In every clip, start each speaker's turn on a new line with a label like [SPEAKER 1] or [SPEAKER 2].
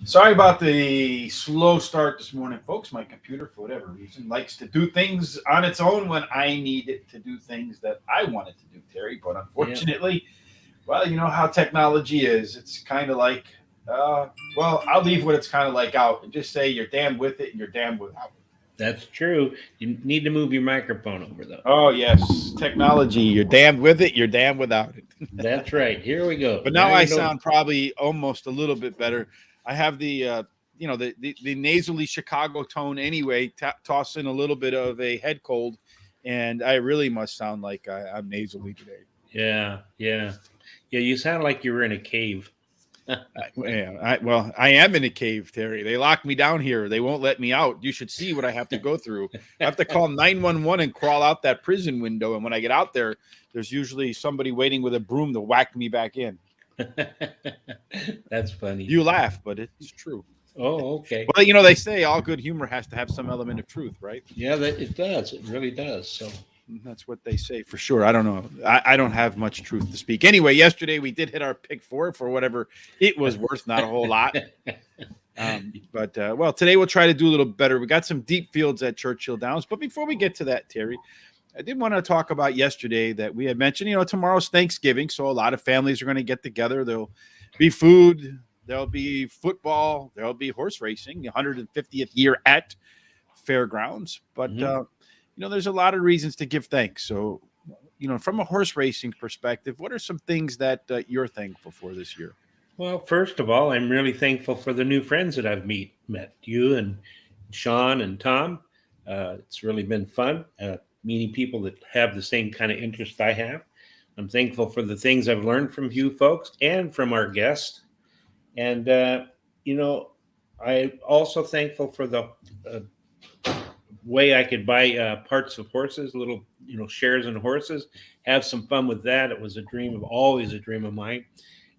[SPEAKER 1] Sorry about the slow start this morning, folks. My computer, for whatever reason, likes to do things on its own when I need it to do things that I want it to do, Terry. But
[SPEAKER 2] Yeah,
[SPEAKER 1] unfortunately, well, you know how technology is. It's kind of like, well, I'll leave what it's kind of like out and just say you're damned with it and you're damned without it.
[SPEAKER 2] that's true. You need to move your microphone over though.
[SPEAKER 1] Oh, yes. Technology, you're damned with it, you're damned without it.
[SPEAKER 2] That's right. Here we go.
[SPEAKER 1] But now
[SPEAKER 2] Now
[SPEAKER 1] I
[SPEAKER 2] you know.
[SPEAKER 1] sound probably almost a little bit better. I have the nasally Chicago tone anyway, toss in a little bit of a head cold, and I really must sound like I'm nasally today.
[SPEAKER 2] Yeah, yeah, yeah. You sound like you were in a cave.
[SPEAKER 1] I am in a cave, Terry. They locked me down here. They won't let me out. You should see what I have to go through. I have to call 911 and crawl out that prison window. And when I get out there, there's usually somebody waiting with a broom to whack me back in.
[SPEAKER 2] That's funny.
[SPEAKER 1] You laugh, but it's true.
[SPEAKER 2] Oh, okay.
[SPEAKER 1] Well, you know, they say all good humor has to have some element of truth, right?
[SPEAKER 2] Yeah, that it does. It really does. So
[SPEAKER 1] That's what they say for sure. I don't know. I don't have much truth to speak. Anyway, yesterday we did hit our pick four for whatever it was worth, not a whole lot. But today we'll try to do a little better. We got some deep fields at Churchill Downs. But before we get to that, Terry, I did want to talk about yesterday that we had mentioned, you know, tomorrow's Thanksgiving. So a lot of families are going to get together. There'll be food, there'll be football, there'll be horse racing, the 150th year at Fairgrounds. But, you know, there's a lot of reasons to give thanks. So, you know, from a horse racing perspective, what are some things that you're thankful for this year?
[SPEAKER 2] well, first of all, I'm really thankful for the new friends that I've met you and Sean and Tom. It's really been fun meeting people that have the same kind of interest I have. I'm thankful for the things I've learned from you folks and from our guests. And, you know, I'm also thankful for the way I could buy parts of horses, little, you know, shares in horses, have some fun with that. It was a dream of always a dream of mine.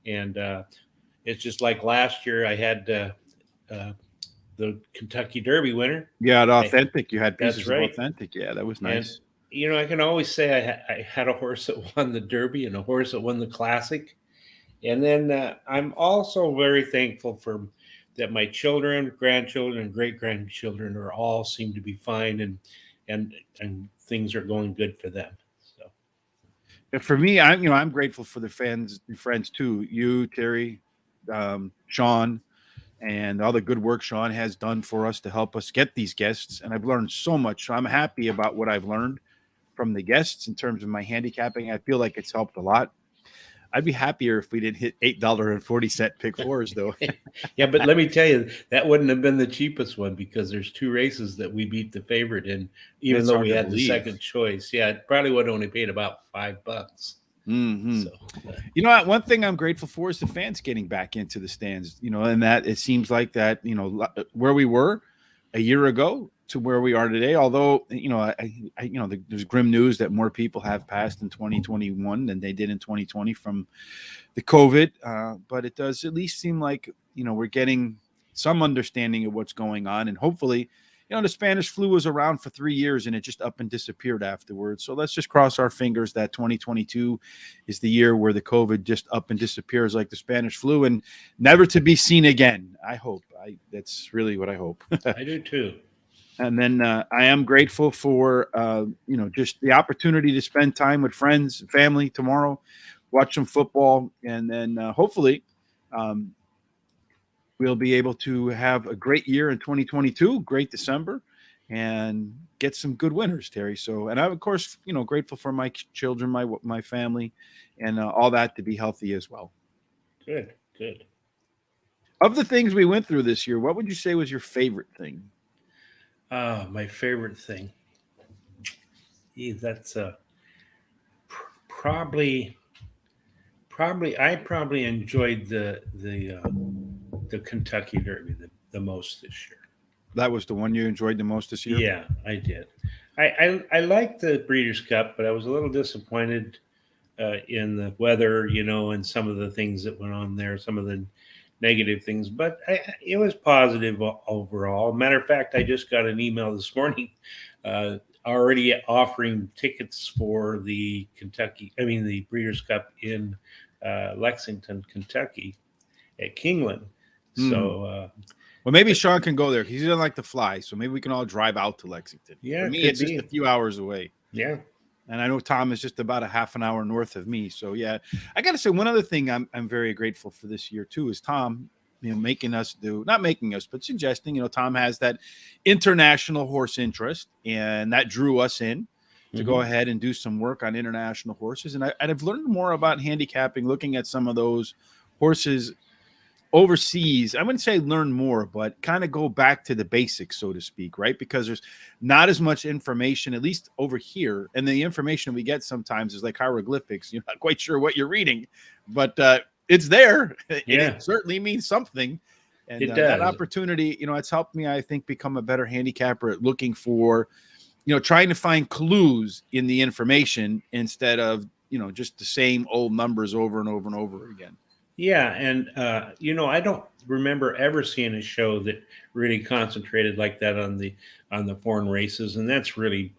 [SPEAKER 2] And it's just like last year I had the Kentucky Derby winner.
[SPEAKER 1] Yeah, the authentic. You had
[SPEAKER 2] That's
[SPEAKER 1] pieces of
[SPEAKER 2] right.
[SPEAKER 1] authentic. Yeah, that was
[SPEAKER 2] And,
[SPEAKER 1] nice.
[SPEAKER 2] you know, I can always say I had a horse that won the Derby and a horse that won the Classic. And then I'm also very thankful for that my children, grandchildren, and great grandchildren are all seem to be fine and and things are going good for them. So
[SPEAKER 1] For me, I'm grateful for the fans, friends too. You, Terry, Sean, and all the good work Sean has done for us to help us get these guests. And I've learned so much. So I'm happy about what I've learned from the guests in terms of my handicapping. I feel like it's helped a lot. I'd be happier if we didn't hit $8.40 pick fours, though.
[SPEAKER 2] yeah, but let me tell you, that wouldn't have been the cheapest one because there's two races that we beat the favorite in, even
[SPEAKER 1] That's
[SPEAKER 2] though
[SPEAKER 1] hard
[SPEAKER 2] we
[SPEAKER 1] to
[SPEAKER 2] had the
[SPEAKER 1] believe.
[SPEAKER 2] second choice. Yeah, it probably would have only paid about $5.
[SPEAKER 1] Hmm.
[SPEAKER 2] So
[SPEAKER 1] You know what? One thing I'm grateful for is the fans getting back into the stands. You know, and that it seems like that. You know, where we were a year ago to where we are today. Although you know, there's grim news that more people have passed in 2021 than they did in 2020 from the COVID. But it does at least seem like you know we're getting some understanding of what's going on, and hopefully. You know, the Spanish flu was around for 3 years and it just up and disappeared afterwards. So let's just cross our fingers that 2022 is the year where the COVID just up and disappears like the Spanish flu and never to be seen again. I hope. That's really what I hope.
[SPEAKER 2] I do too.
[SPEAKER 1] And then I am grateful for you know just the opportunity to spend time with friends, and family tomorrow, watch some football, and then hopefully um, we'll be able to have a great year in 2022, great December, and get some good winners, Terry. So, and I'm of course, you know, grateful for my children, my family, and all that to be healthy as well.
[SPEAKER 2] Good, good.
[SPEAKER 1] Of the things we went through this year, what would you say was your favorite thing?
[SPEAKER 2] My favorite thing. That's probably I probably enjoyed the Kentucky Derby the most this year.
[SPEAKER 1] That was the one you enjoyed the most this year.
[SPEAKER 2] Yeah, I did. I liked the Breeders' Cup, but I was a little disappointed in the weather, you know, and some of the things that went on there, some of the negative things. But it was positive overall. Matter of fact, I just got an email this morning already offering tickets for the Breeders' Cup in Lexington, Kentucky, at Kingland. So
[SPEAKER 1] well, maybe Sean can go there because he doesn't like to fly. So maybe we can all drive out to Lexington.
[SPEAKER 2] Yeah,
[SPEAKER 1] For me, it's just a few hours away.
[SPEAKER 2] Yeah.
[SPEAKER 1] And I know Tom is just about a half an hour north of me. So yeah, I got to say one other thing I'm very grateful for this year too is Tom, making us not making us, but suggesting, Tom has that international horse interest, and that drew us in to go ahead and do some work on international horses. And I've learned more about handicapping, looking at some of those horses overseas. I wouldn't say learn more, but kind of go back to the basics, so to speak, right? Because there's not as much information, at least over here. And the information we get sometimes is like hieroglyphics. You're not quite sure what you're reading, but it's there. And it certainly means something. And that opportunity, it's helped me, I think, become a better handicapper at looking for, trying to find clues in the information instead of, just the same old numbers over and over and over again.
[SPEAKER 2] Yeah, and I don't remember ever seeing a show that really concentrated like that on the foreign races, and that's really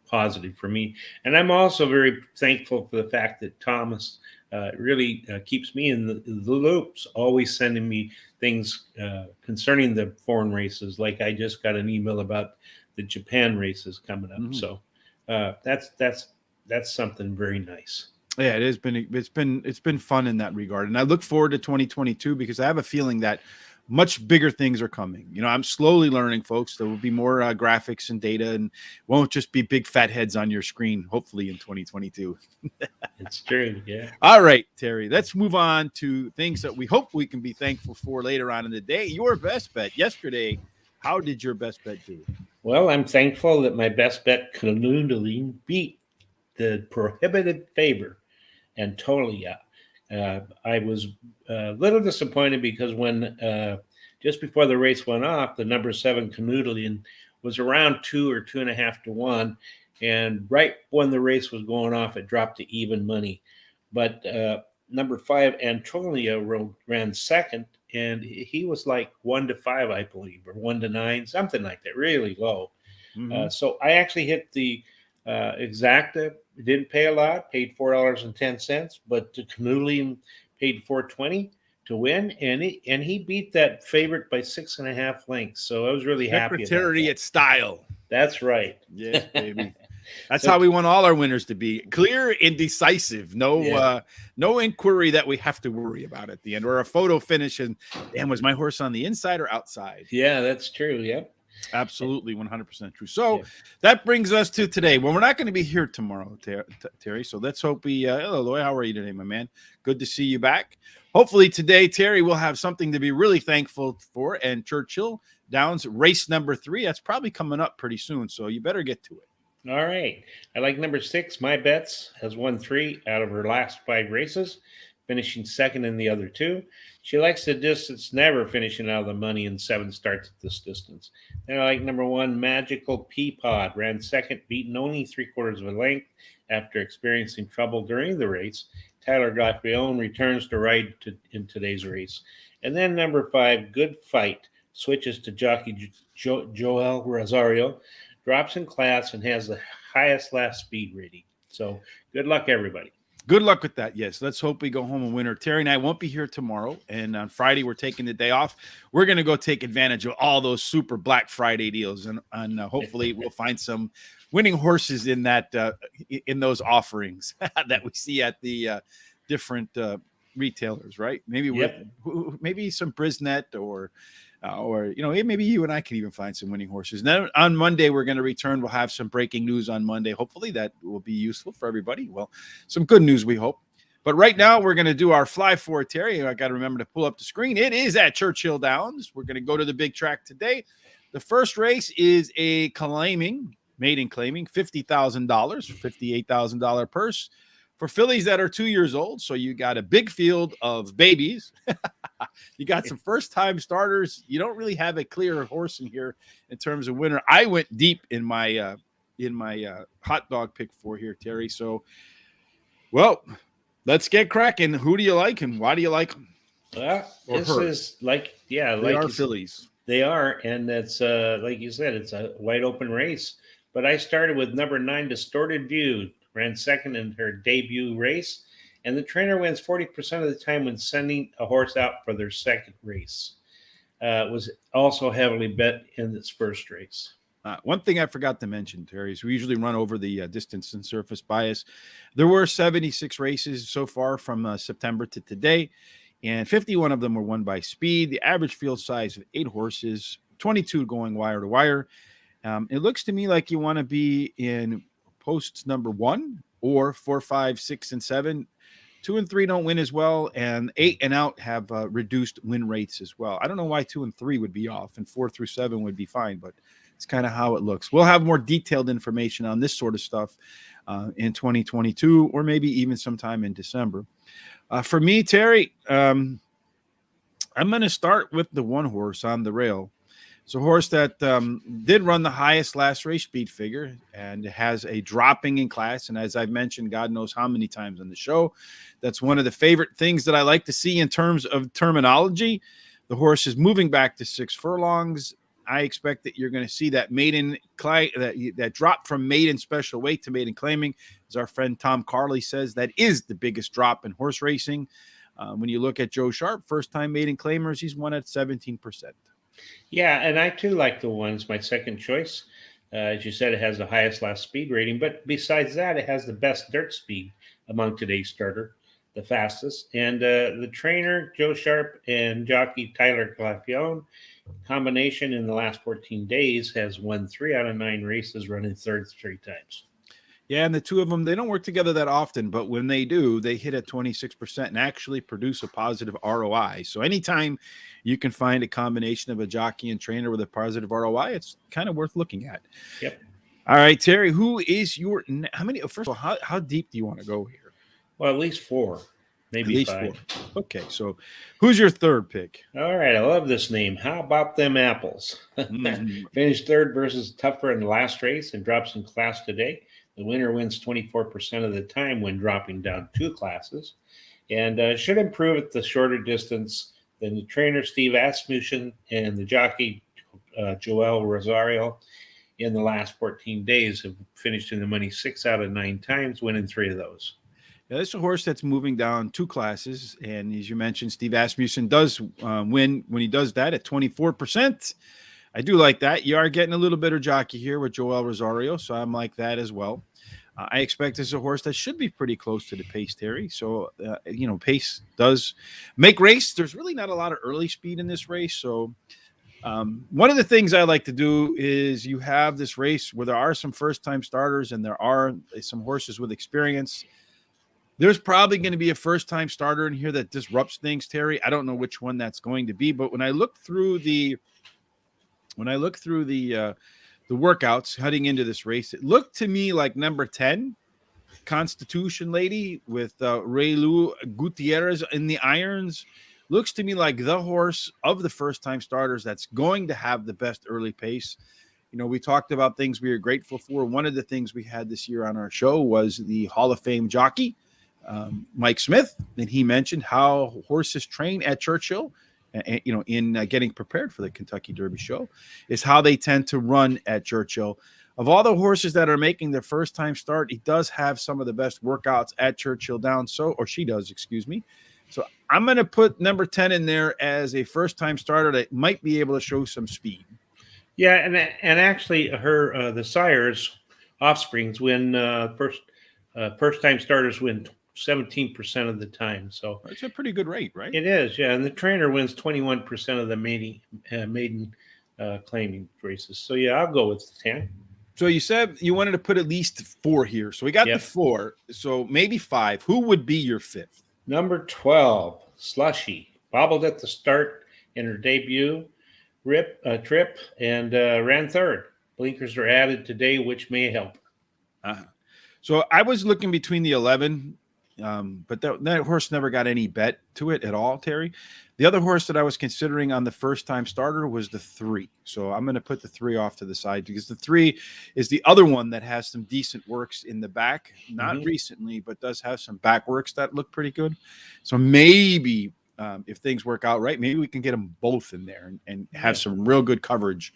[SPEAKER 2] positive for me. And I'm also very thankful for the fact that Thomas really keeps me in the loops, always sending me things concerning the foreign races. Like I just got an email about the Japan races coming up, so that's something very nice.
[SPEAKER 1] Yeah, it's been fun in that regard. And I look forward to 2022 because I have a feeling that much bigger things are coming. I'm slowly learning, folks. There will be more graphics and data, and won't just be big fat heads on your screen, hopefully in 2022.
[SPEAKER 2] It's true, yeah.
[SPEAKER 1] All right, Terry, let's move on to things that we hope we can be thankful for later on in the day. Your best bet yesterday. How did your best bet do?
[SPEAKER 2] Well, I'm thankful that my best bet, Canoodling, beat the prohibited favor. And totally, I was a little disappointed because when just before the race went off, the number 7 Canoodling was around 2 or 2.5 to 1, and right when the race was going off, it dropped to even money. But number 5 Antonia ran second, and he was like 1 to 5, I believe, or 1 to 9, something like that, really low. So I actually hit the exacta. It didn't pay a lot, paid $4.10, but the Canoodling paid $4.20 to win, and he beat that favorite by 6.5 lengths. So I was really happy.
[SPEAKER 1] Secretariat style.
[SPEAKER 2] That's right.
[SPEAKER 1] Yes, baby. That's how we want all our winners to be: clear and decisive. No inquiry that we have to worry about at the end, or a photo finish and, damn, was my horse on the inside or outside?
[SPEAKER 2] Yeah, that's true. Yep.
[SPEAKER 1] Absolutely, 100% true. So that brings us to today. Well, we're not going to be here tomorrow, Terry. So let's hope hello, Loy. How are you today, my man? Good to see you back. Hopefully today, Terry, will have something to be really thankful for. And Churchill Downs race number 3. That's probably coming up pretty soon. So you better get to it.
[SPEAKER 2] All right. I like number 6. My Bets has won 3 out of her last 5 races, finishing second in the other 2. She likes the distance, never finishing out of the money in 7 starts at this distance. Then I like number 1, Magical Peapod, ran second, beaten only 3/4 of a length after experiencing trouble during the race. Tyler Gaffrione returns to ride in today's race. And then number 5, Good Fight, switches to jockey Joel Rosario, drops in class, and has the highest last speed rating. So good luck, everybody.
[SPEAKER 1] Good luck with that. Yes, let's hope we go home a winner. Terry and I won't be here tomorrow, and on Friday we're taking the day off. We're going to go take advantage of all those super Black Friday deals, and hopefully we'll find some winning horses in that in those offerings that we see at the different retailers. Right? Maybe maybe some Brisnet or maybe you and I can even find some winning horses. And then on Monday, we're going to return. We'll have some breaking news on Monday. Hopefully that will be useful for everybody. Well, some good news, we hope. But right now, we're going to do our fly for Terry. I got to remember to pull up the screen. It is at Churchill Downs. We're going to go to the big track today. The first race is a maiden claiming $50,000, $58,000 purse for fillies that are 2 years old. So you got a big field of babies. You got some first-time starters. You don't really have a clear horse in here in terms of winner. I went deep in my hot dog pick for here, Terry. So, well, let's get cracking. Who do you like and why do you like them?
[SPEAKER 2] Well, is
[SPEAKER 1] they are fillies.
[SPEAKER 2] They are, and that's like you said, it's a wide open race. But I started with number 9, Distorted View, ran second in her debut race, and the trainer wins 40% of the time when sending a horse out for their second race. Was also heavily bet in its first race.
[SPEAKER 1] One thing I forgot to mention, Terry, is we usually run over the distance and surface bias. There were 76 races so far from September to today, and 51 of them were won by speed. The average field size of 8 horses, 22 going wire to wire. It looks to me like you want to be in posts number 1 or 4, 5, 6, and 7. 2 and 3 don't win as well, and 8 and out have reduced win rates as well. I don't know why 2 and 3 would be off, and 4 through 7 would be fine, but it's kind of how it looks. We'll have more detailed information on this sort of stuff in 2022, or maybe even sometime in December. For me, Terry, I'm going to start with the one horse on the rail. It's a horse that did run the highest last race speed figure and has a dropping in class. And as I've mentioned, God knows how many times on the show, that's one of the favorite things that I like to see in terms of terminology. The horse is moving back to 6 furlongs. I expect that you're going to see that maiden that drop from maiden special weight to maiden claiming, as our friend Tom Carley says, that is the biggest drop in horse racing. When you look at Joe Sharp, first-time maiden claimers, he's won at 17%.
[SPEAKER 2] Yeah, and I too like the one's my second choice. As you said, it has the highest last speed rating, but besides that, it has the best dirt speed among today's starter, the fastest. And the trainer, Joe Sharp, and jockey Tyler Clapion, combination in the last 14 days has won 3 out of 9 races, running third 3 times.
[SPEAKER 1] Yeah, and the two of them, they don't work together that often, but when they do, they hit at 26% and actually produce a positive ROI. So anytime you can find a combination of a jockey and trainer with a positive ROI, it's kind of worth looking at.
[SPEAKER 2] Yep.
[SPEAKER 1] All right, Terry, who is your – first of all, how deep do you want to go here?
[SPEAKER 2] Well, at least 4. Maybe
[SPEAKER 1] at least
[SPEAKER 2] 5.
[SPEAKER 1] 4. Okay, so who's your third pick?
[SPEAKER 2] All right, I love this name. How about them apples? Finished third versus tougher in the last race and drops in class today. The winner wins 24% of the time when dropping down 2 classes, and should improve at the shorter distance than the trainer Steve Asmussen and the jockey Joel Rosario in the last 14 days have finished in the money 6 out of 9 times, winning 3 of those.
[SPEAKER 1] Yeah, this is a horse that's moving down 2 classes, and as you mentioned, Steve Asmussen does win when he does that at 24%. I do like that. You are getting a little bit of jockey here with Joel Rosario, so I'm like that as well. I expect this is a horse that should be pretty close to the pace, Terry. So, pace does make race. There's really not a lot of early speed in this race. So one of the things I like to do is you have this race where there are some first-time starters and there are some horses with experience. There's probably going to be a first-time starter in here that disrupts things, Terry. I don't know which one that's going to be, but when I look through the workouts heading into this race, it looked to me like number 10, Constitution Lady with Raylu Gutierrez in the irons. Looks to me like the horse of the first-time starters that's going to have the best early pace. We talked about things we are grateful for. One of the things we had this year on our show was the Hall of Fame jockey, Mike Smith, and he mentioned how horses train at Churchill, in getting prepared for the Kentucky Derby show, is how they tend to run at Churchill. Of all the horses that are making their first time start, he does have some of the best workouts at Churchill down. She does, excuse me. So I'm going to put number 10 in there as a first time starter that might be able to show some speed.
[SPEAKER 2] Yeah, and actually, the sire's offsprings win first time starters win 17% of the time. So
[SPEAKER 1] it's a pretty good rate, right?
[SPEAKER 2] It is, yeah. And the trainer wins 21% of the maiden claiming races. So yeah, I'll go with 10.
[SPEAKER 1] So you said you wanted to put at least 4 here. So we got the 4. So maybe 5. Who would be your 5th?
[SPEAKER 2] Number 12, Slushy. Bobbled at the start in her debut trip and ran third. Blinkers are added today, which may help.
[SPEAKER 1] So I was looking between the 11, but that horse never got any bet to it at all, Terry. The other horse that I was considering on the first-time starter was the 3. So I'm going to put the 3 off to the side because the 3 is the other one that has some decent works in the back. Not recently, but does have some back works that look pretty good. So maybe if things work out right, maybe we can get them both in there and have some real good coverage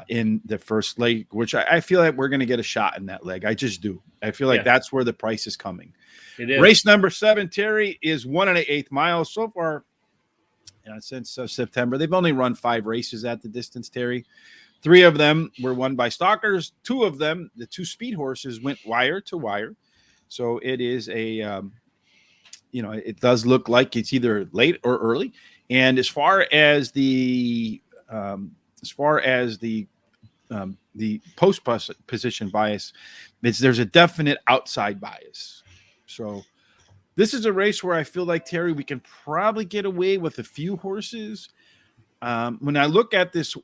[SPEAKER 1] in the first leg, which I feel like we're going to get a shot in that leg. I just do. I feel like that's where the price is coming.
[SPEAKER 2] It is.
[SPEAKER 1] Race number 7, Terry, is 1 1/8 miles so far. Since September, they've only run 5 races at the distance, Terry. 3 of them were won by stalkers. 2 of them, the 2 speed horses, went wire to wire. So it is a, it does look like it's either late or early. And as far as the post position bias, there's a definite outside bias. So this is a race where I feel like, Terry, we can probably get away with a few horses. When I look at this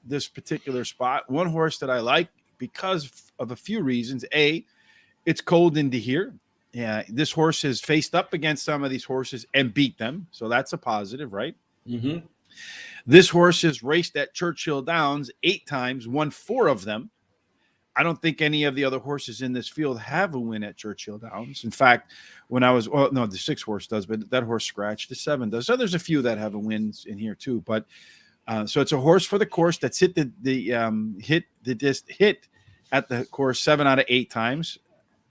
[SPEAKER 1] this particular spot, one horse that I like because of a few reasons. A, it's cold into here. Yeah, this horse has faced up against some of these horses and beat them, so that's a positive, right?
[SPEAKER 2] Mm-hmm.
[SPEAKER 1] This horse has raced at Churchill Downs 8 times, won 4 of them. I don't think any of the other horses in this field have a win at Churchill Downs. In fact, the 6 horse does, but that horse scratched. The 7 does. So there's a few that have a wins in here too. But so it's a horse for the course that's hit hit at the course 7 out of 8 times.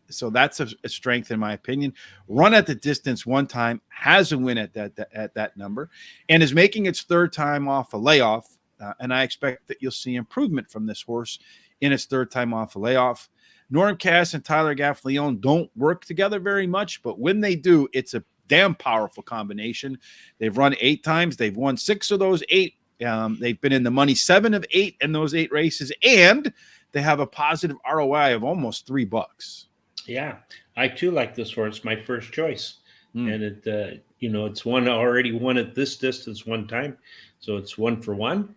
[SPEAKER 1] So that's a strength in my opinion. Run at the distance 1 time, has a win at that number, and is making its 3rd time off a layoff. And I expect that you'll see improvement from this horse in its 3rd time off a layoff. Norm Cass and Tyler Gaffleon don't work together very much, but when they do, it's a damn powerful combination. They've run 8 times. They've won 6 of those 8. They've been in the money 7 of 8 in those 8 races, and they have a positive ROI of almost $3.
[SPEAKER 2] Yeah, I too like this horse. My first choice, and it, it's already won at this distance 1 time, so it's 1 for 1.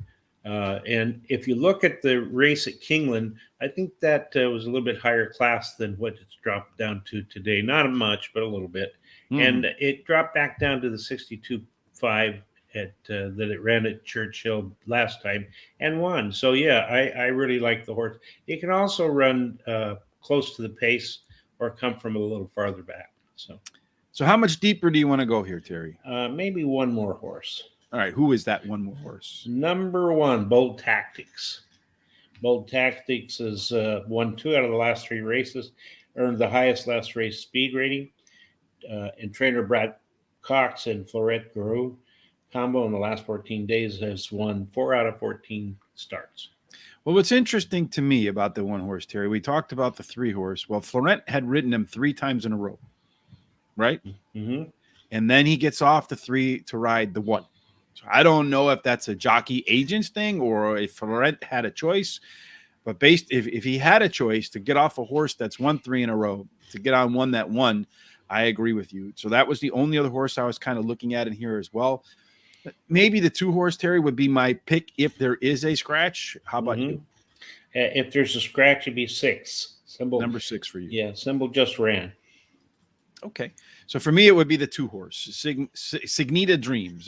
[SPEAKER 2] And if you look at the race at Kingland, I think that was a little bit higher class than what it's dropped down to today. Not much, but a little bit. And it dropped back down to the 62.5 that it ran at Churchill last time and won. So yeah, I really like the horse. It can also run close to the pace or come from a little farther back. So
[SPEAKER 1] how much deeper do you want to go here, Terry?
[SPEAKER 2] Maybe one more horse.
[SPEAKER 1] All right, who is that one more horse?
[SPEAKER 2] Number 1, Bold Tactics. Bold Tactics has won 2 out of the last 3 races, earned the highest last race speed rating. And trainer Brad Cox and Florette Guru combo in the last 14 days has won 4 out of 14 starts.
[SPEAKER 1] Well, what's interesting to me about the 1 horse, Terry, we talked about the 3 horse. Well, Florette had ridden him 3 times in a row, right?
[SPEAKER 2] Mm-hmm.
[SPEAKER 1] And then he gets off the 3 to ride the 1. So I don't know if that's a jockey agent's thing or if Florette had a choice. But if he had a choice to get off a horse that's won 3 in a row, to get on one that won, I agree with you. So that was the only other horse I was kind of looking at in here as well. Maybe the 2 horse, Terry, would be my pick if there is a scratch. How about you?
[SPEAKER 2] If there's a scratch, it'd be 6. Symbol
[SPEAKER 1] number 6 for you.
[SPEAKER 2] Yeah, Symbol just ran.
[SPEAKER 1] Okay. So for me, it would be the 2 horse, Signita Dreams.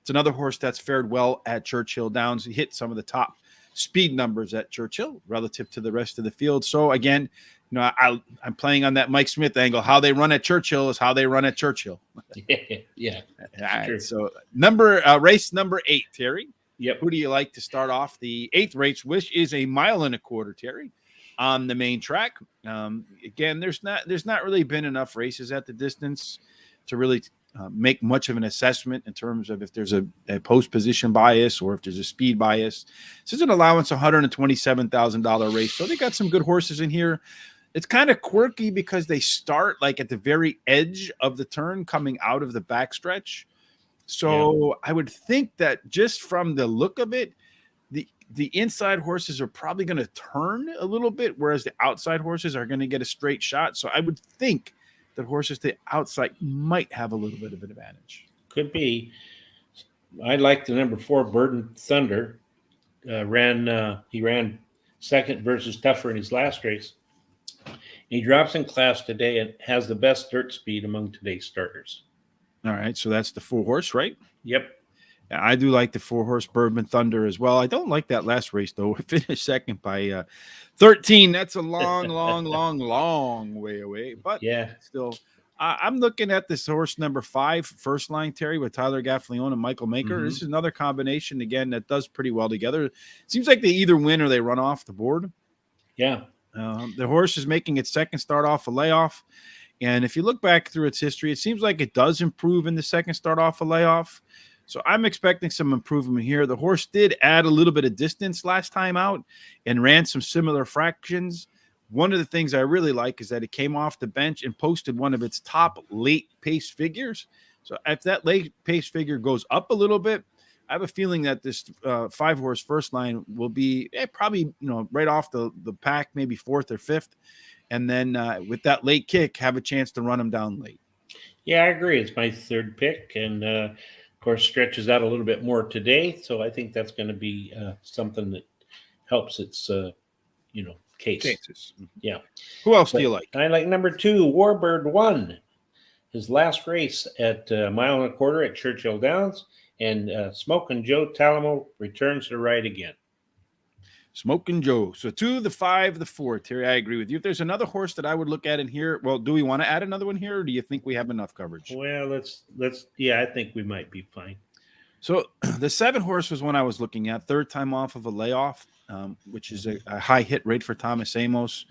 [SPEAKER 1] It's another horse that's fared well at Churchill Downs. He hit some of the top speed numbers at Churchill relative to the rest of the field. So again, I'm playing on that Mike Smith angle. How they run at Churchill is how they run at Churchill.
[SPEAKER 2] Yeah.
[SPEAKER 1] All right, so race number 8, Terry.
[SPEAKER 2] Yep.
[SPEAKER 1] Who do you like to start off the 8th race, which is a 1.25 miles, Terry, on the main track? Again, there's not really been enough races at the distance to really make much of an assessment in terms of if there's a post position bias or if there's a speed bias. This is an allowance $127,000 race, so they got some good horses in here. It's kind of quirky because they start like at the very edge of the turn coming out of the backstretch. So I would think that just from the look of it, the inside horses are probably going to turn a little bit, whereas the outside horses are going to get a straight shot. So I would think that horses to the outside might have a little bit of an advantage.
[SPEAKER 2] Could be. I like the number 4, Burden Thunder. He ran 2nd versus Tougher in his last race. He drops in class today and has the best dirt speed among today's starters.
[SPEAKER 1] All right, so that's the 4 horse, right?
[SPEAKER 2] Yep.
[SPEAKER 1] I do like the 4 horse Bourbon Thunder as well. I don't like that last race, though. We finished 2nd by 13. That's a long, long, long, long way away. But
[SPEAKER 2] yeah,
[SPEAKER 1] still, I'm looking at this horse number 5, First Line, Terry, with Tyler Gaffalione and Michael Maker.
[SPEAKER 2] Mhm.
[SPEAKER 1] This is another combination, again, that does pretty well together. It seems like they either win or they run off the board.
[SPEAKER 2] Yeah.
[SPEAKER 1] The horse is making its second start off a layoff. And if you look back through its history, it seems like it does improve in the second start off a layoff. So I'm expecting some improvement here. The horse did add a little bit of distance last time out and ran some similar fractions. One of the things I really like is that it came off the bench and posted one of its top late pace figures. So if that late pace figure goes up a little bit, I have a feeling that this 5-horse First Line will be probably right off the pack, maybe 4th or 5th. And then with that late kick, have a chance to run them down late.
[SPEAKER 2] Yeah, I agree. It's my 3rd pick, and of course stretches out a little bit more today. So I think that's going to be something that helps its case.
[SPEAKER 1] Chances.
[SPEAKER 2] Yeah.
[SPEAKER 1] Who else do you like?
[SPEAKER 2] I like number 2, Warbird won his last race at 1.25 miles at Churchill Downs, and Smokin' Joe Talamo returns to ride again.
[SPEAKER 1] Smokin' Joe. So 2, the 5, the 4. Terry, I agree with you. If there's another horse that I would look at in here, well, do we want to add another one here, or do you think we have enough coverage?
[SPEAKER 2] Well, let's. Yeah, I think we might be fine.
[SPEAKER 1] So the 7-horse was one I was looking at, 3rd time off of a layoff, which is a high hit rate for Thomas Amos.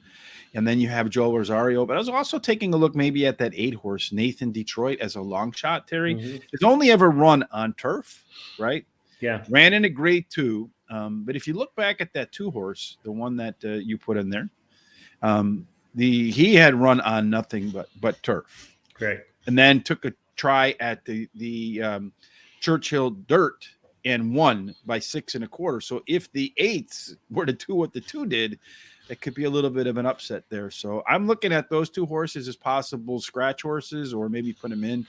[SPEAKER 1] And then you have Joel Rosario. But I was also taking a look maybe at that 8-horse, Nathan Detroit, as a long shot, Terry.
[SPEAKER 2] Mm-hmm.
[SPEAKER 1] It's only ever run on turf, right?
[SPEAKER 2] Yeah.
[SPEAKER 1] Ran in a grade 2. But if you look back at that 2-horse, the one that you put in there, he had run on nothing but turf.
[SPEAKER 2] Correct.
[SPEAKER 1] And then took a try at the Churchill Dirt and won by 6 1/4. So if the 8s were to do what the 2 did, it could be a little bit of an upset there. So I'm looking at those 2 horses as possible scratch horses, or maybe put them in.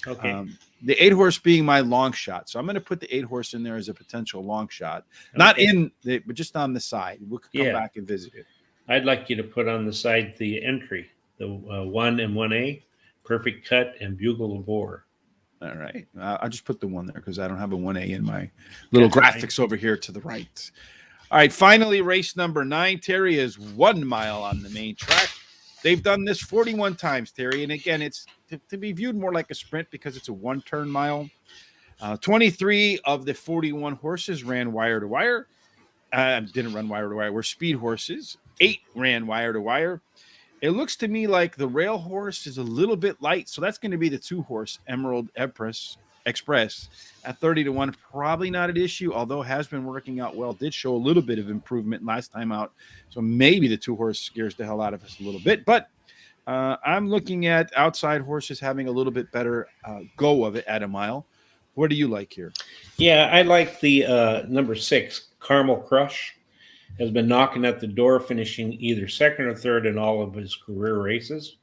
[SPEAKER 2] Okay.
[SPEAKER 1] The 8-horse being my long shot. So I'm going to put the 8-horse in there as a potential long shot. Not in the, but just on the side. We'll come back and visit it.
[SPEAKER 2] I'd like you to put on the side the entry, the 1 and 1A, Perfect Cut, and Bugle of War.
[SPEAKER 1] All right. I'll just put the 1 there because I don't have a 1A in my little graphics over here to the right. All right. Finally, race number 9, Terry, is 1 mile on the main track. They've done this 41 times, Terry. And again, it's to be viewed more like a sprint because it's a 1-turn mile. 23 of the 41 horses ran wire to wire. Didn't run wire to wire. Were speed horses. 8 ran wire to wire. It looks to me like the rail horse is a little bit light. So that's going to be the 2-horse Emerald Express at 30-1. Probably not an issue, although has been working out well. Did show a little bit of improvement last time out. So maybe the 2-horse scares the hell out of us a little bit. But I'm looking at outside horses having a little bit better go of it at a mile. What do you like here?
[SPEAKER 2] Yeah, I like the number 6, Caramel Crush. Has been knocking at the door, finishing either 2nd or 3rd in all of his career races.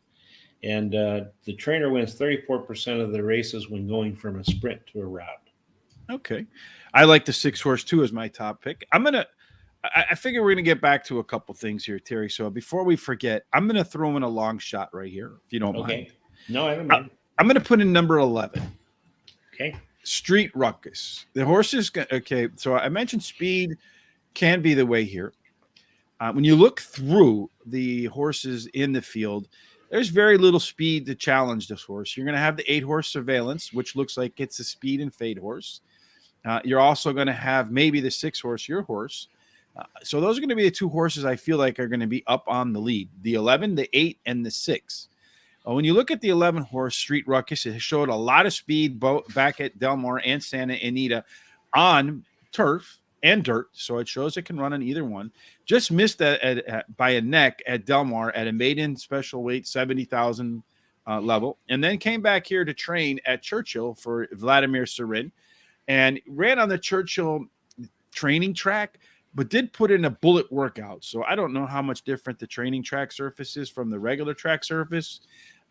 [SPEAKER 2] And the trainer wins 34% of the races when going from a sprint to a route.
[SPEAKER 1] Okay. I like the 6-horse too as my top pick. I figure we're going to get back to a couple things here, Terry. So before we forget, I'm going to throw in a long shot right here, if you don't mind.
[SPEAKER 2] No, I don't mind.
[SPEAKER 1] I'm going to put in number 11.
[SPEAKER 2] Okay.
[SPEAKER 1] Street Ruckus. The horses. Okay. So I mentioned speed can be the way here. When you look through the horses in the field, there's very little speed to challenge this horse. You're going to have the 8-horse Surveillance, which looks like it's a speed and fade horse. You're also going to have maybe the 6-horse, your horse. So those are going to be the 2 horses I feel like are going to be up on the lead. The 11, the 8, and the 6. When you look at the 11-horse Street Ruckus, it showed a lot of speed both back at Del Mar and Santa Anita on turf and dirt, so it shows it can run on either one. Just missed by a neck at Del Mar at a maiden special weight 70,000 level, and then came back here to train at Churchill for Vladimir Serin, and ran on the Churchill training track, but did put in a bullet workout. So I don't know how much different the training track surface is from the regular track surface.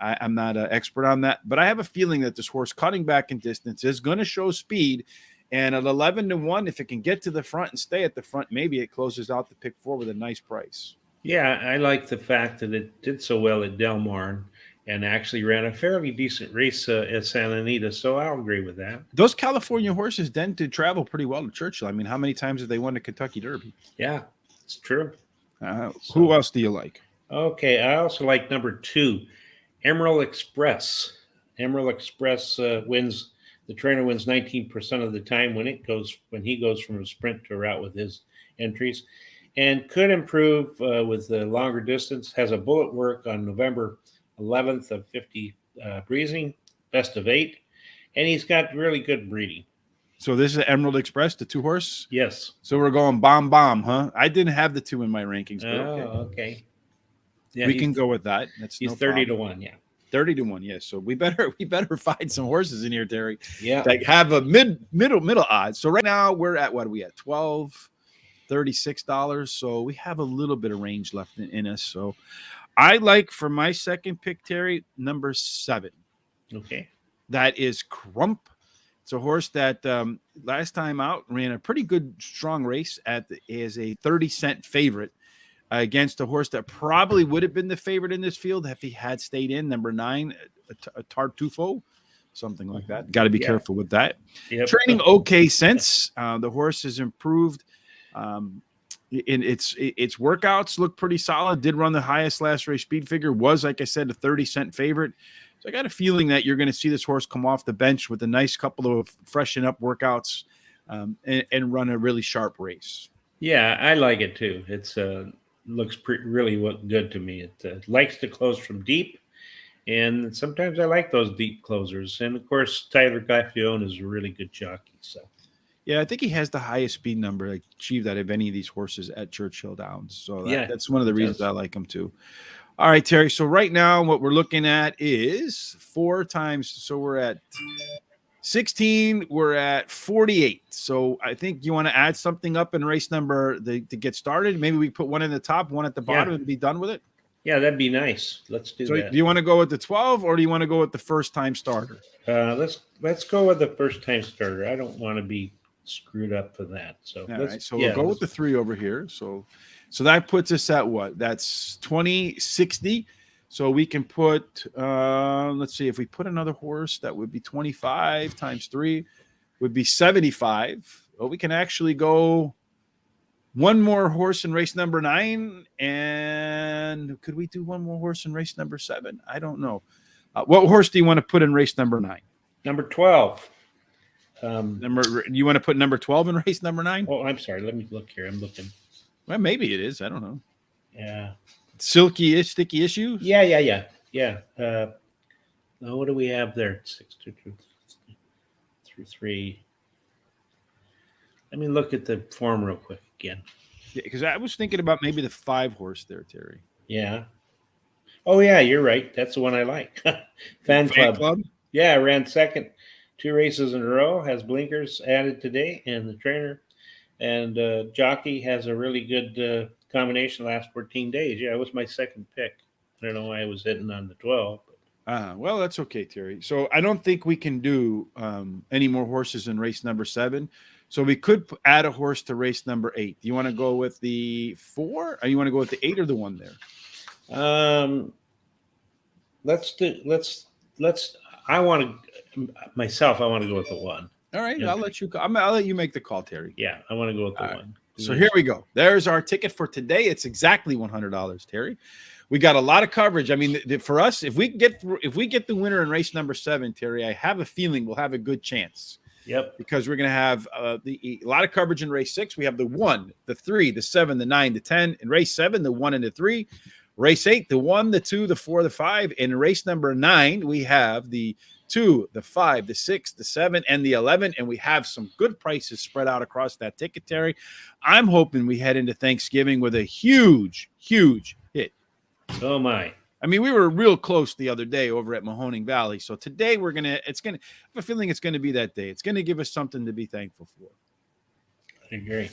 [SPEAKER 1] I'm not an expert on that, but I have a feeling that this horse cutting back in distance is going to show speed. And at 11-1, if it can get to the front and stay at the front, maybe it closes out the pick 4 with a nice price.
[SPEAKER 2] Yeah, I like the fact that it did so well at Del Mar and actually ran a fairly decent race at Santa Anita, so I'll agree with that.
[SPEAKER 1] Those California horses tend to travel pretty well to Churchill. I mean, how many times have they won the Kentucky Derby?
[SPEAKER 2] Yeah, it's true.
[SPEAKER 1] Who else do you like?
[SPEAKER 2] Okay, I also like number 2, Emerald Express. Emerald Express wins. The trainer wins 19% of the time when he goes from a sprint to a route with his entries, and could improve with the longer distance. Has a bullet work on November 11th of 50 breezing, best of 8, and he's got really good breeding.
[SPEAKER 1] So this is Emerald Express, the 2-horse.
[SPEAKER 2] Yes.
[SPEAKER 1] So we're going bomb, huh? I didn't have the 2 in my rankings, but
[SPEAKER 2] okay. Yeah,
[SPEAKER 1] we can go with that. That's
[SPEAKER 2] he's
[SPEAKER 1] no
[SPEAKER 2] 30
[SPEAKER 1] problem.
[SPEAKER 2] to 1. Yeah.
[SPEAKER 1] 30 to 1, yes. So we better find some horses in here, Terry.
[SPEAKER 2] Yeah.
[SPEAKER 1] That have a middle odds. So right now we're at what are we at? $36. So we have a little bit of range left in us. So I like for my second pick, Terry, number 7.
[SPEAKER 2] Okay.
[SPEAKER 1] That is Crump. It's a horse that last time out ran a pretty good, strong race as a 30-cent favorite against a horse that probably would have been the favorite in this field if he had stayed in, number 9, a Tartufo, something like that. Got to be careful with that.
[SPEAKER 2] Yep.
[SPEAKER 1] Training okay since. The horse has improved. In its workouts look pretty solid. Did run the highest last race speed figure. Was, like I said, a 30-cent favorite. So I got a feeling that you're going to see this horse come off the bench with a nice couple of freshen up workouts and run a really sharp race.
[SPEAKER 2] Yeah, I like it too. It's looks really good to me. It likes to close from deep, and sometimes I like those deep closers. And of course, Tyler Gaffalione is a really good jockey. So
[SPEAKER 1] yeah, I think he has the highest speed number achieved out of any of these horses at Churchill Downs. So that's one of the reasons I like him too. All right, Terry. So right now what we're looking at is 4 times. So we're at 16. We're at 48. So I think you want to add something up in race number to get started. Maybe we put one in the top, one at the bottom, and be done with it.
[SPEAKER 2] Yeah, that'd be nice. Let's do that.
[SPEAKER 1] Do you want to go with the 12 or do you want to go with the first time starter?
[SPEAKER 2] Let's go with the first time starter. I don't want to be screwed up for that. So
[SPEAKER 1] we'll go with the 3 over here. So that puts us at what? That's 2060. So we can put let's see, if we put another horse, that would be 25 times 3 would be 75. Well, we can actually go one more horse in race number 9. And could we do one more horse in race number 7? I don't know. What horse do you want to put in race number 9?
[SPEAKER 2] Number 12.
[SPEAKER 1] You want to put number 12 in race number 9?
[SPEAKER 2] Oh, I'm sorry. Let me look here. I'm looking.
[SPEAKER 1] Well, maybe it is. I don't know.
[SPEAKER 2] Yeah.
[SPEAKER 1] Sticky issues?
[SPEAKER 2] Yeah. What do we have there? 6, 2, 2, 3, 3. Let me look at the form real quick again.
[SPEAKER 1] Yeah, because I was thinking about maybe the 5 horse there, Terry.
[SPEAKER 2] Yeah. Oh, yeah, you're right. That's the one I like. Fan Club. Yeah, ran second 2 races in a row, has blinkers added today, and the trainer and jockey has a really good combination the last 14 days. Yeah, it was my second pick. I don't know why I was hitting on the 12.
[SPEAKER 1] Well, that's okay, Terry. So I don't think we can do any more horses in race number 7. So we could add a horse to race number 8. Do you want to go with the 4, or you want to go with the 8 or the 1 there?
[SPEAKER 2] I want to go with the 1.
[SPEAKER 1] All right, yeah. I'll let you make the call, Terry.
[SPEAKER 2] Yeah, I want to go with the 1.
[SPEAKER 1] So here we go. There's our ticket for today. It's exactly $100, Terry. We got a lot of coverage. I mean, for us, if we get the winner in race number 7, Terry, I have a feeling we'll have a good chance.
[SPEAKER 2] Yep.
[SPEAKER 1] Because we're going to have a lot of coverage in race 6. We have the 1, the 3, the 7, the 9, the 10. In race 7, the 1 and the 3. Race 8, the 1, the 2, the 4, the 5. In race number 9, we have the 2, the 5, the 6, the 7, and the 11. And we have some good prices spread out across that ticket, Terry. I'm hoping we head into Thanksgiving with a huge, huge hit.
[SPEAKER 2] So am I.
[SPEAKER 1] I mean, we were real close the other day over at Mahoning Valley. So today I have a feeling it's going to be that day. It's going to give us something to be thankful for.
[SPEAKER 2] I agree.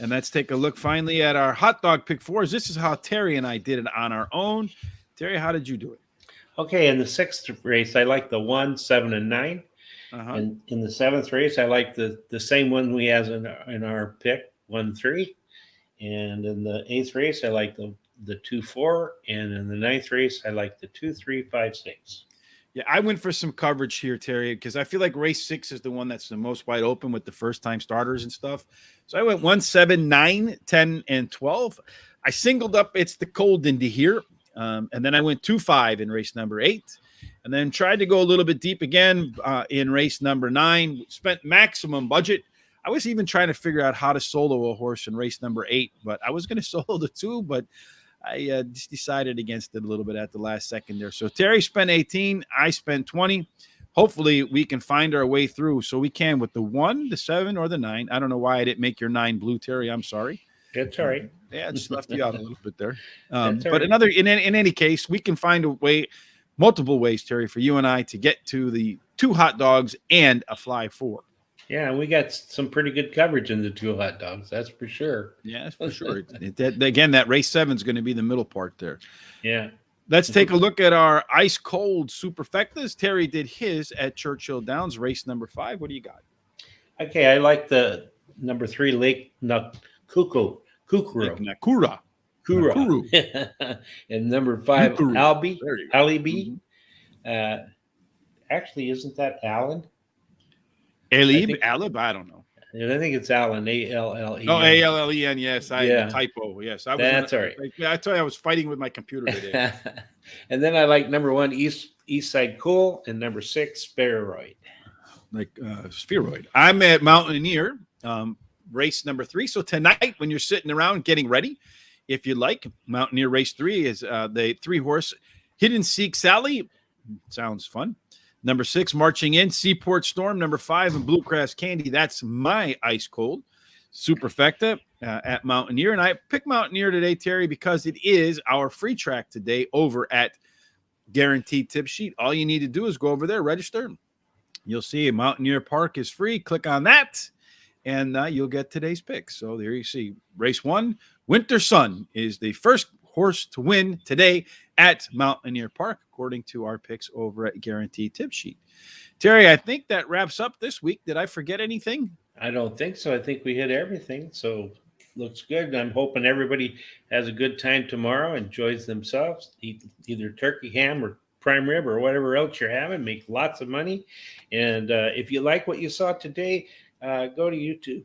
[SPEAKER 1] And let's take a look finally at our hot dog pick 4s. This is how Terry and I did it on our own. Terry, how did you do it?
[SPEAKER 2] Okay, in the 6th race, I like the 1, 7, and 9. And in the 7th race, I like the same one we have in our pick, 1, 3. And in the 8th race, I like the 2, 4. And in the 9th race, I like the 2, 3, 5, 6.
[SPEAKER 1] Yeah, I went for some coverage here, Terry, because I feel like race 6 is the one that's the most wide open with the first-time starters and stuff. So I went 1, 7, 9, 10, and 12. I singled up it's the cold into here. And then I went 2-5 in race number 8, and then tried to go a little bit deep again in race number 9. Spent maximum budget. I was even trying to figure out how to solo a horse in race number 8, but I was going to solo the 2, but I just decided against it a little bit at the last second there. So Terry spent 18, I spent 20. Hopefully we can find our way through. So we can with the 1, the 7, or the 9. I don't know why I didn't make your 9 blue, Terry. I'm sorry.
[SPEAKER 2] That's all right.
[SPEAKER 1] Yeah, I just left you out a little bit there.
[SPEAKER 2] That's all
[SPEAKER 1] But
[SPEAKER 2] right.
[SPEAKER 1] in any case, we can find a way, multiple ways, Terry, for you and I to get to the 2 hot dogs and a fly 4.
[SPEAKER 2] Yeah, and we got some pretty good coverage in the 2 hot dogs. That's for sure.
[SPEAKER 1] Yeah, for sure. Again, that race 7 is going to be the middle part there.
[SPEAKER 2] Yeah.
[SPEAKER 1] Let's take a look at our ice cold superfectas. Terry did his at Churchill Downs, race number 5. What do you got?
[SPEAKER 2] Okay, I like the number 3 Lake Kukuro.
[SPEAKER 1] Nakura.
[SPEAKER 2] And number 5
[SPEAKER 1] Nakuru.
[SPEAKER 2] Alibi. Actually, isn't that Allen?
[SPEAKER 1] Alib? I don't know.
[SPEAKER 2] I think it's Allen, A-L-L-E.
[SPEAKER 1] Oh, A-L-L-E-N, yes.
[SPEAKER 2] Yeah.
[SPEAKER 1] Typo, yes.
[SPEAKER 2] That's all right.
[SPEAKER 1] I tell you, I was fighting with my computer today.
[SPEAKER 2] And then I like number 1 East Side Cool and number 6 Spheroid.
[SPEAKER 1] Spheroid. I'm at Mountaineer, race number 3. So tonight, when you're sitting around getting ready, if you like, Mountaineer race 3 is the 3-horse Hidden Seek Sally. Sounds fun. Number 6, Marching In, Seaport Storm. Number 5, and Bluegrass Candy. That's my ice cold superfecta at Mountaineer. And I picked Mountaineer today, Terry, because it is our free track today over at Guaranteed Tip Sheet. All you need to do is go over there, register. You'll see Mountaineer Park is free. Click on that, and you'll get today's picks. So there you see. Race 1, Winter Sun is the first horse to win today at Mountaineer Park, according to our picks over at Guaranteed Tip Sheet. Terry, I think that wraps up this week. Did I forget anything?
[SPEAKER 2] I don't think so. I think we hit everything. So looks good. I'm hoping everybody has a good time tomorrow, enjoys themselves, eat either turkey, ham, or prime rib, or whatever else you're having. Make lots of money. And if you like what you saw today, go to YouTube,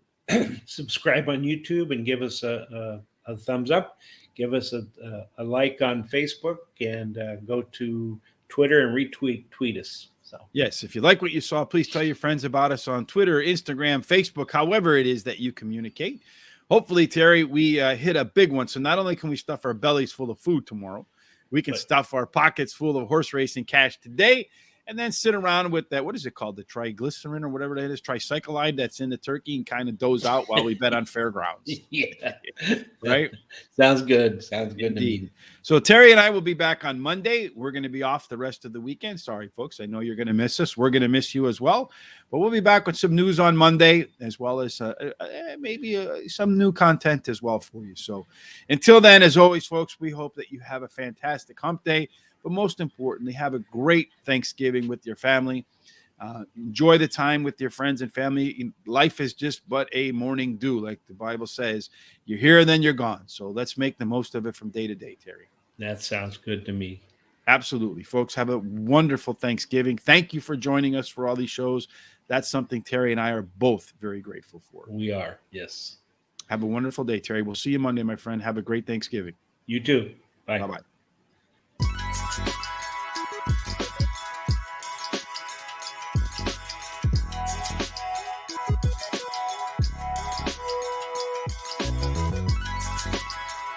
[SPEAKER 2] subscribe on YouTube, and give us a thumbs up. Give us a like on Facebook, and go to Twitter and retweet us. So
[SPEAKER 1] yes, if you like what you saw, please tell your friends about us on Twitter, Instagram, Facebook, however it is that you communicate. Hopefully, Terry, we hit a big one. So not only can we stuff our bellies full of food tomorrow, we can stuff our pockets full of horse racing cash today, and then sit around with that, what is it called? The triglycerin or whatever that is, tricyclide that's in the turkey, and kind of doze out while we bet on fairgrounds.
[SPEAKER 2] Yeah.
[SPEAKER 1] Right?
[SPEAKER 2] Sounds good. Sounds good
[SPEAKER 1] Indeed.
[SPEAKER 2] to me.
[SPEAKER 1] So Terry and I will be back on Monday. We're going to be off the rest of the weekend. Sorry, folks. I know you're going to miss us. We're going to miss you as well. But we'll be back with some news on Monday, as well as maybe some new content as well for you. So until then, as always, folks, we hope that you have a fantastic hump day. But most importantly, have a great Thanksgiving with your family. Enjoy the time with your friends and family. Life is just but a morning dew, like the Bible says. You're here, then you're gone. So let's make the most of it from day to day, Terry.
[SPEAKER 2] That sounds good to me.
[SPEAKER 1] Absolutely. Folks, have a wonderful Thanksgiving. Thank you for joining us for all these shows. That's something Terry and I are both very grateful for.
[SPEAKER 2] We are, yes.
[SPEAKER 1] Have a wonderful day, Terry. We'll see you Monday, my friend. Have a great Thanksgiving.
[SPEAKER 2] You too. Bye.
[SPEAKER 1] Bye-bye.